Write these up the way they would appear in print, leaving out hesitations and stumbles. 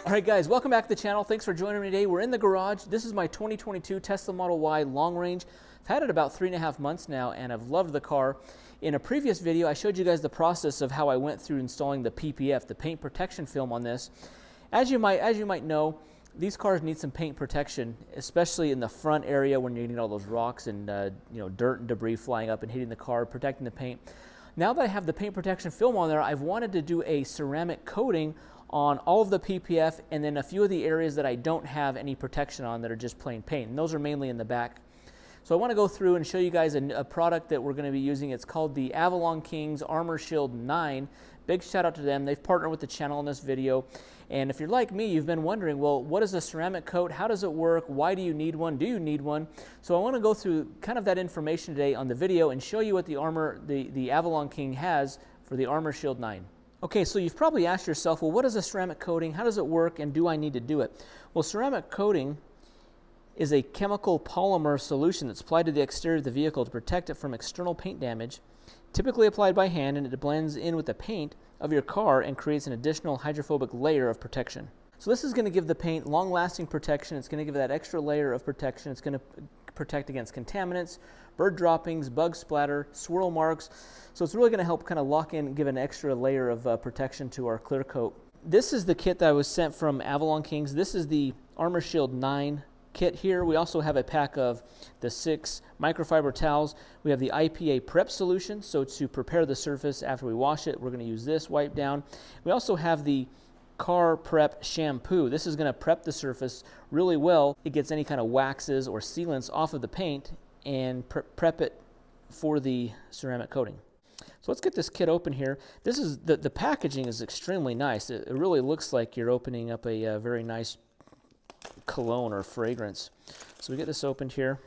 All right, guys, welcome back to the channel. Thanks for joining me today. We're in the garage. This is my 2022 Tesla Model Y long range. I've had it about 3.5 months now, and I've loved the car. In a previous video, I showed you guys the process of how I went through installing the PPF, the paint protection film on this. As you might know, these cars need some paint protection, especially in the front area when you're getting all those rocks and dirt and debris flying up and hitting the car, protecting the paint. Now that I have the paint protection film on there, I've wanted to do a ceramic coating on all of the PPF and then a few of the areas that I don't have any protection on that are just plain paint. And those are mainly in the back. So I want to go through and show you guys a product that we're going to be using. It's called the Avalon Kings Armor Shield 9. Big shout out to them. They've partnered with the channel in this video. And if you're like me, you've been wondering, well, what is a ceramic coat? How does it work? Why do you need one? Do you need one? So I want to go through kind of that information today on the video and show you what the Avalon King has for the Armor Shield 9. Okay, so you've probably asked yourself, well, what is a ceramic coating? How does it work, and do I need to do it? Well, ceramic coating is a chemical polymer solution that's applied to the exterior of the vehicle to protect it from external paint damage, typically applied by hand, and it blends in with the paint of your car and creates an additional hydrophobic layer of protection. So this is going to give the paint long-lasting protection. It's going to give that extra layer of protection. It's going to protect against contaminants, bird droppings, bug splatter, swirl marks. So it's really going to help kind of lock in, give an extra layer of protection to our clear coat. This is the kit that I was sent from Avalon Kings. This is the Armor Shield 9 kit here. We also have a pack of the 6 microfiber towels. We have the IPA prep solution, so to prepare the surface after we wash it, we're going to use this wipe down. We also have the car prep shampoo. This is going to prep the surface really well. It gets any kind of waxes or sealants off of the paint and prep it for the ceramic coating. So let's get this kit open here. This is the packaging is extremely nice. It really looks like you're opening up a very nice cologne or fragrance. So we get this opened here.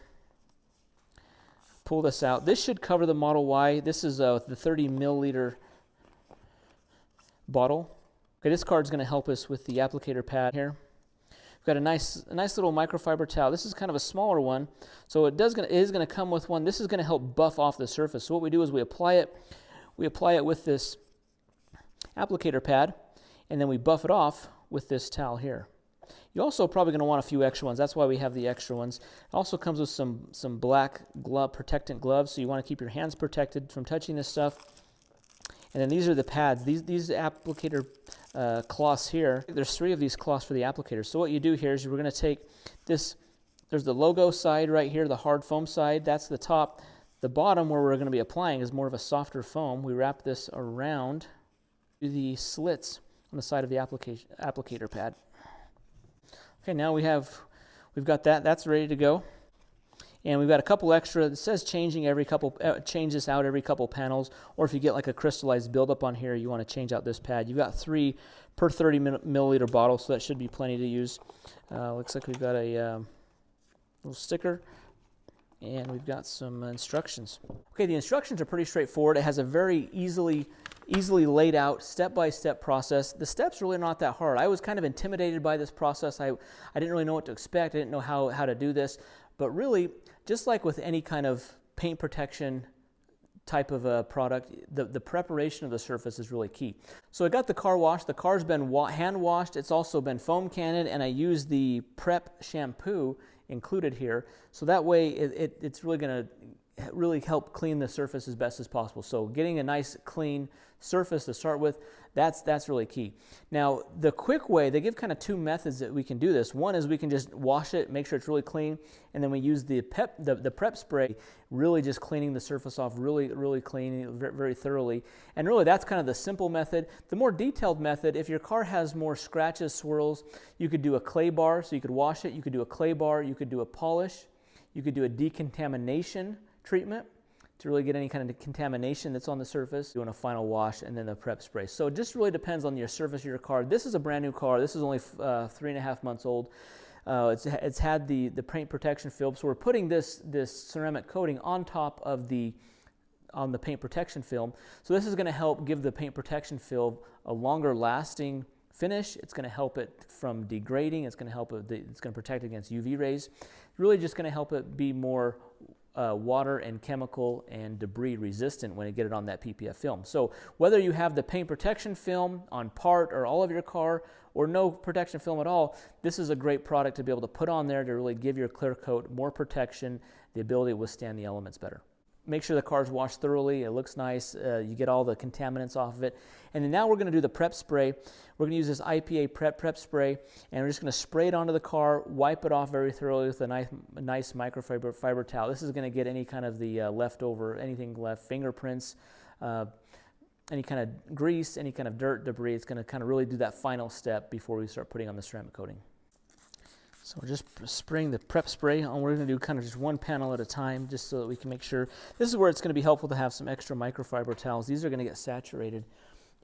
Pull this out. This should cover the Model Y. This is the 30 milliliter bottle. Okay, this card is going to help us with the applicator pad here. We've got a nice little microfiber towel. This is kind of a smaller one, so it is going to come with one. This is going to help buff off the surface. So what we do is we apply it with this applicator pad, and then we buff it off with this towel here. You're also probably going to want a few extra ones. That's why we have the extra ones. It also comes with some black protectant gloves, so you want to keep your hands protected from touching this stuff. And then these are the pads. These applicator cloths here. There's 3 of these cloths for the applicator. So what you do here is we're going to take this. There's the logo side right here, the hard foam side. That's the top. The bottom where we're going to be applying is more of a softer foam. We wrap this around the slits on the side of the applicator pad. Okay, now we've got that. That's ready to go. And we've got a couple extra. It says change this out every couple panels, or if you get like a crystallized buildup on here, you want to change out this pad. You've got 3 per 30 milliliter bottle, so that should be plenty to use. Looks like we've got a little sticker, and we've got some instructions. Okay, the instructions are pretty straightforward. It has a very easily laid out step-by-step process. The steps really are not that hard. I was kind of intimidated by this process. I didn't really know what to expect. I didn't know how to do this. But really, just like with any kind of paint protection type of a product, the preparation of the surface is really key. So I got the car washed. The car's been hand washed. It's also been foam canned, and I used the prep shampoo included here. So that way it's really going to help clean the surface as best as possible. So getting a nice clean surface to start with, that's really key. Now the quick way, they give kind of 2 methods that we can do this. One is we can just wash it, make sure it's really clean, and then we use the prep spray, really just cleaning the surface off really clean, very thoroughly. And really that's kind of the simple method. The more detailed method, if your car has more scratches, swirls, you could do a clay bar, so you could wash it. You could do a clay bar, you could do a polish, you could do a decontamination treatment to really get any kind of contamination that's on the surface, doing a final wash, and then the prep spray. So it just really depends on your surface of your car. This is a brand new car. This is only 3.5 months old. It's had the paint protection film, so we're putting this ceramic coating on top of the paint protection film. So this is going to help give the paint protection film a longer lasting finish. It's going to help it from degrading. It's going to protect against UV rays. Really just going to help it be more water and chemical and debris resistant when you get it on that PPF film. So whether you have the paint protection film on part or all of your car or no protection film at all, this is a great product to be able to put on there to really give your clear coat more protection, the ability to withstand the elements better. Make sure the car's washed thoroughly, it looks nice, you get all the contaminants off of it. And then now we're going to do the prep spray. We're going to use this IPA prep spray, and we're just going to spray it onto the car, wipe it off very thoroughly with a nice microfiber towel. This is going to get any kind of the leftover, anything left, fingerprints, any kind of grease, any kind of dirt, debris. It's going to kind of really do that final step before we start putting on the ceramic coating. So we're just spraying the prep spray on. We're going to do kind of just one panel at a time just so that we can make sure. This is where it's going to be helpful to have some extra microfiber towels. These are going to get saturated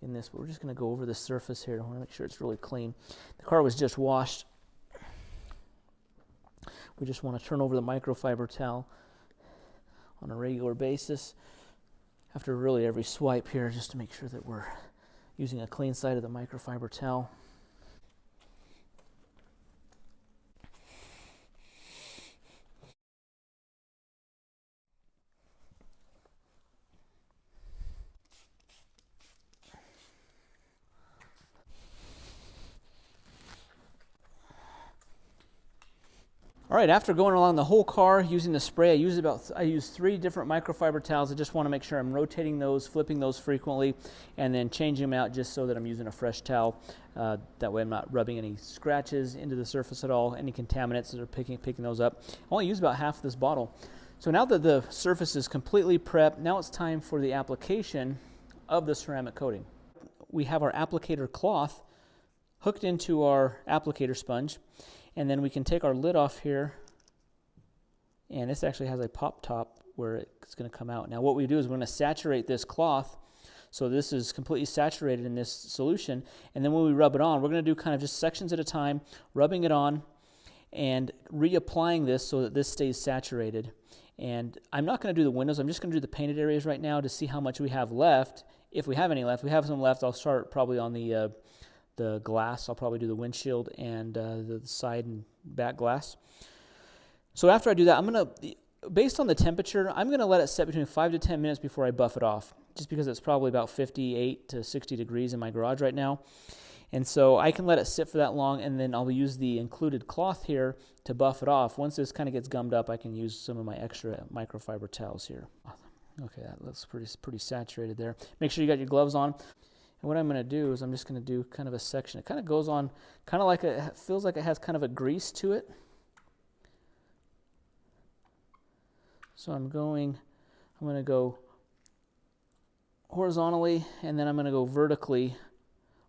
in this, but we're just going to go over the surface here. I want to make sure it's really clean. The car was just washed. We just want to turn over the microfiber towel on a regular basis after really every swipe here just to make sure that we're using a clean side of the microfiber towel. All right, after going along the whole car using the spray, I use 3 different microfiber towels. I just want to make sure I'm rotating those, flipping those frequently, and then changing them out just so that I'm using a fresh towel. That way I'm not rubbing any scratches into the surface at all, any contaminants that are picking those up. I only use about half this bottle. So now that the surface is completely prepped, now it's time for the application of the ceramic coating. We have our applicator cloth hooked into our applicator sponge. And then we can take our lid off here, and this actually has a pop top where it's going to come out. Now what we do is we're going to saturate this cloth, so this is completely saturated in this solution, and then when we rub it on, we're going to do kind of just sections at a time, rubbing it on, and reapplying this so that this stays saturated. And I'm not going to do the windows, I'm just going to do the painted areas right now to see how much we have left. If we have any left, we have some left, I'll start probably on the glass. I'll probably do the windshield and the side and back glass. So after I do that, I'm going to, based on the temperature, I'm going to let it set between 5 to 10 minutes before I buff it off, just because it's probably about 58 to 60 degrees in my garage right now. And so I can let it sit for that long, and then I'll use the included cloth here to buff it off. Once this kind of gets gummed up, I can use some of my extra microfiber towels here. Okay, that looks pretty saturated there. Make sure you got your gloves on. And what I'm going to do is I'm just going to do kind of a section. It kind of goes on, kind of like it feels like it has kind of a grease to it. So I'm going to go horizontally, and then I'm going to go vertically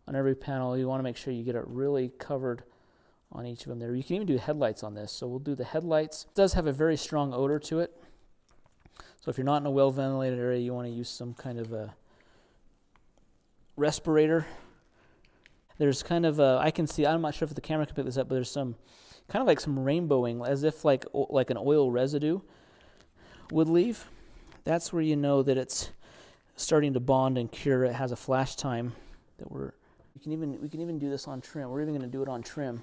on every panel. You want to make sure you get it really covered on each of them there. You can even do headlights on this. So we'll do the headlights. It does have a very strong odor to it. So if you're not in a well-ventilated area, you want to use some kind of a respirator. There's kind of I can see, I'm not sure if the camera can pick this up, but there's some kind of like some rainbowing, as if like an oil residue would leave. That's where you know that it's starting to bond and cure. It has a flash time that we can even do this on trim. We're even going to do it on trim.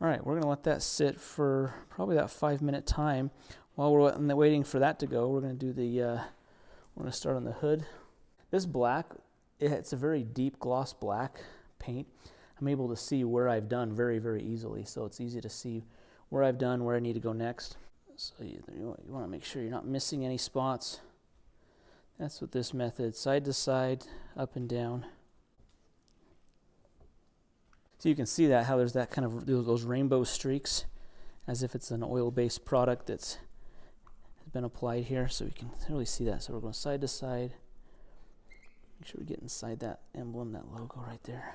All right, we're going to let that sit for probably that 5-minute time. While we're waiting for that to go, we're going to do we're going to start on the hood. This black, it's a very deep gloss black paint. I'm able to see where I've done very, very easily, so it's easy to see where I've done, where I need to go next. So you want to make sure you're not missing any spots. That's with this method, side to side, up and down. So you can see that, how there's that kind of those rainbow streaks, as if it's an oil-based product that's been applied here, so we can really see that. So we're going side to side. Make sure we get inside that emblem, that logo right there.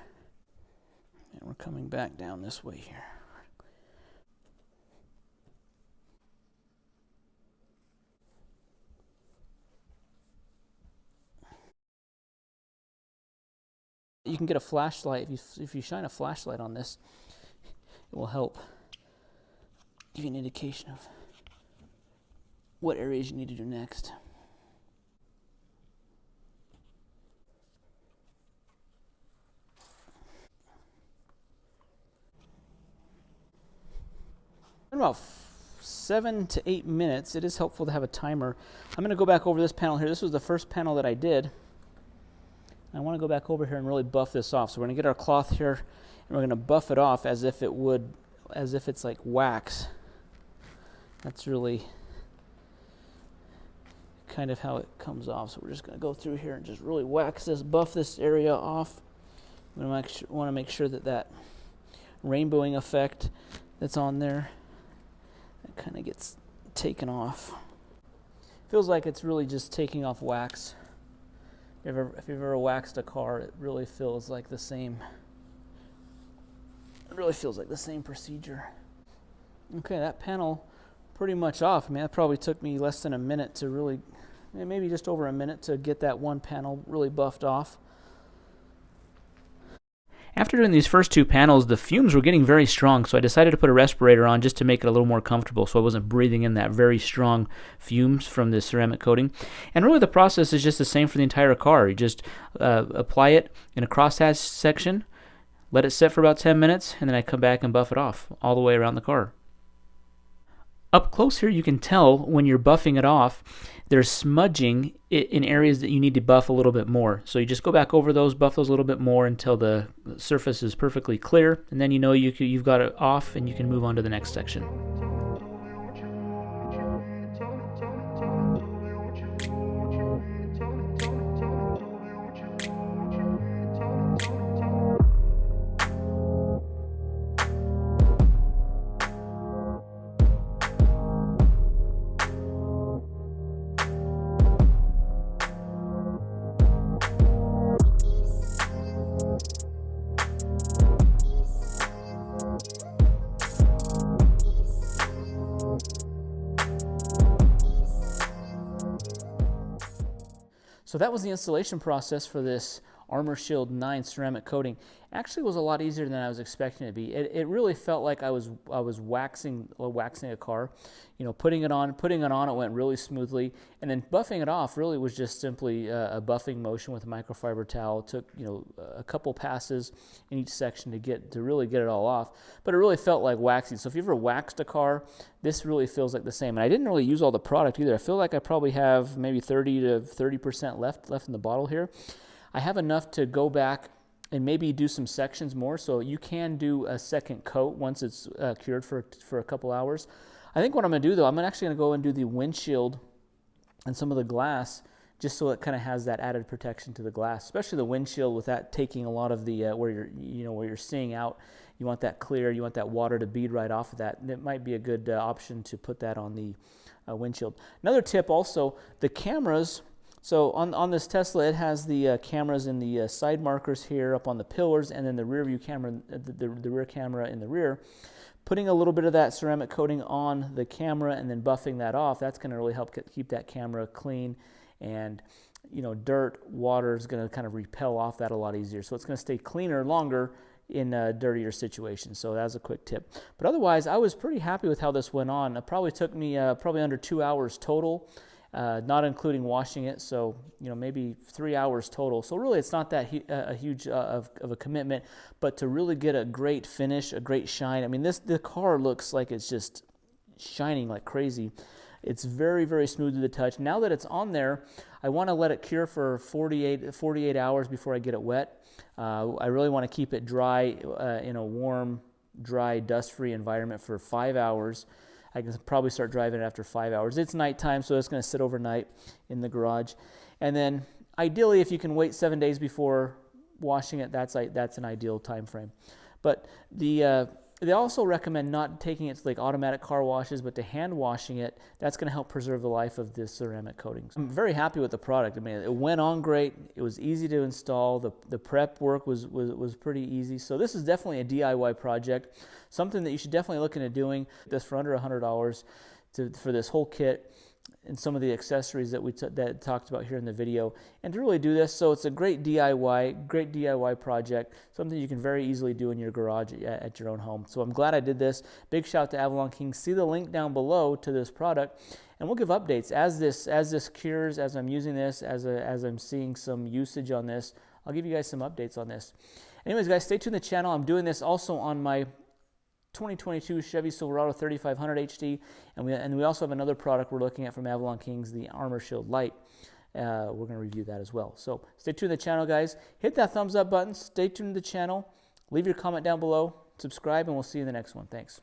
And we're coming back down this way here. You can get a flashlight. If you shine a flashlight on this, it will help give you an indication of what areas you need to do next. In about 7 to 8 minutes. It is helpful to have a timer. I'm going to go back over this panel here. This was the first panel that I did. I want to go back over here and really buff this off. So we're going to get our cloth here and we're going to buff it off as if it's like wax. That's really kind of how it comes off. So we're just going to go through here and just really wax this, buff this area off. We want to make sure that that rainbowing effect that's on there, that kind of gets taken off. Feels like it's really just taking off wax. If you've ever waxed a car, it really feels like the same. It really feels like the same procedure. Okay, that panel pretty much off. I mean, that probably took me less than a minute to really, maybe just over a minute to get that one panel really buffed off. After doing these first two panels, the fumes were getting very strong, so I decided to put a respirator on just to make it a little more comfortable so I wasn't breathing in that very strong fumes from the ceramic coating. And really the process is just the same for the entire car. You just apply it in a crosshatch section, let it set for about 10 minutes, and then I come back and buff it off all the way around the car. Up close here, you can tell when you're buffing it off, there's smudging in areas that you need to buff a little bit more. So you just go back over those, buff those a little bit more until the surface is perfectly clear, and then you know you've got it off and you can move on to the next section. So that was the installation process for this Armor Shield 9 ceramic coating. Actually, it was a lot easier than I was expecting it to be. It really felt like I was waxing a car. You know, putting it on, it went really smoothly, and then buffing it off really was just simply a buffing motion with a microfiber towel. It took, you know, a couple passes in each section to really get it all off. But it really felt like waxing. So if you ever waxed a car, this really feels like the same. And I didn't really use all the product either. I feel like I probably have maybe 30% left in the bottle here. I have enough to go back and maybe do some sections more, so you can do a second coat once it's cured for a couple hours. I think what I'm going to do, though, I'm actually going to go and do the windshield and some of the glass, just so it kind of has that added protection to the glass, especially the windshield, with that taking a lot of the where you're seeing out. You want that clear. You want that water to bead right off of that. And it might be a good option to put that on the windshield. Another tip, also, the cameras. So on this Tesla, it has the cameras in the side markers here up on the pillars, and then the rear view camera, the rear camera in the rear. Putting a little bit of that ceramic coating on the camera and then buffing that off, that's going to really help keep that camera clean, and dirt, water is going to kind of repel off that a lot easier. So it's going to stay cleaner longer in dirtier situations. So that was a quick tip. But otherwise, I was pretty happy with how this went on. It probably took me probably under 2 hours total. Not including washing it, so maybe 3 hours total. So really, it's not that a huge of a commitment, but to really get a great finish, a great shine. I mean, the car looks like it's just shining like crazy. It's very, very smooth to the touch. Now that it's on there, I want to let it cure for 48 hours before I get it wet. I really want to keep it dry in a warm, dry, dust-free environment for 5 hours. I can probably start driving it after 5 hours. It's nighttime, so it's going to sit overnight in the garage. And then ideally, if you can wait 7 days before washing it, that's an ideal time frame. But they also recommend not taking it to like automatic car washes, but to hand washing it. That's going to help preserve the life of this ceramic coating. I'm very happy with the product. I mean, it went on great. It was easy to install. The prep work was pretty easy. So this is definitely a DIY project, something that you should definitely look into doing. This for under $100 for this whole kit and some of the accessories that we talked about here in the video, and to really do this. So it's a great DIY project, something you can very easily do in your garage at your own home. So I'm glad I did this. Big shout out to Avalon King. See the link down below to this product, and we'll give updates as this cures, as I'm using this, as I'm seeing some usage on this. I'll give you guys some updates on this. Anyways, guys, stay tuned to the channel. I'm doing this also on my 2022 Chevy Silverado 3500 HD, and we also have another product we're looking at from Avalon Kings, the Armor Shield Light. We're going to review that as well. So stay tuned to the channel, guys. Hit that thumbs up button. Stay tuned to the channel. Leave your comment down below. Subscribe, and we'll see you in the next one. Thanks.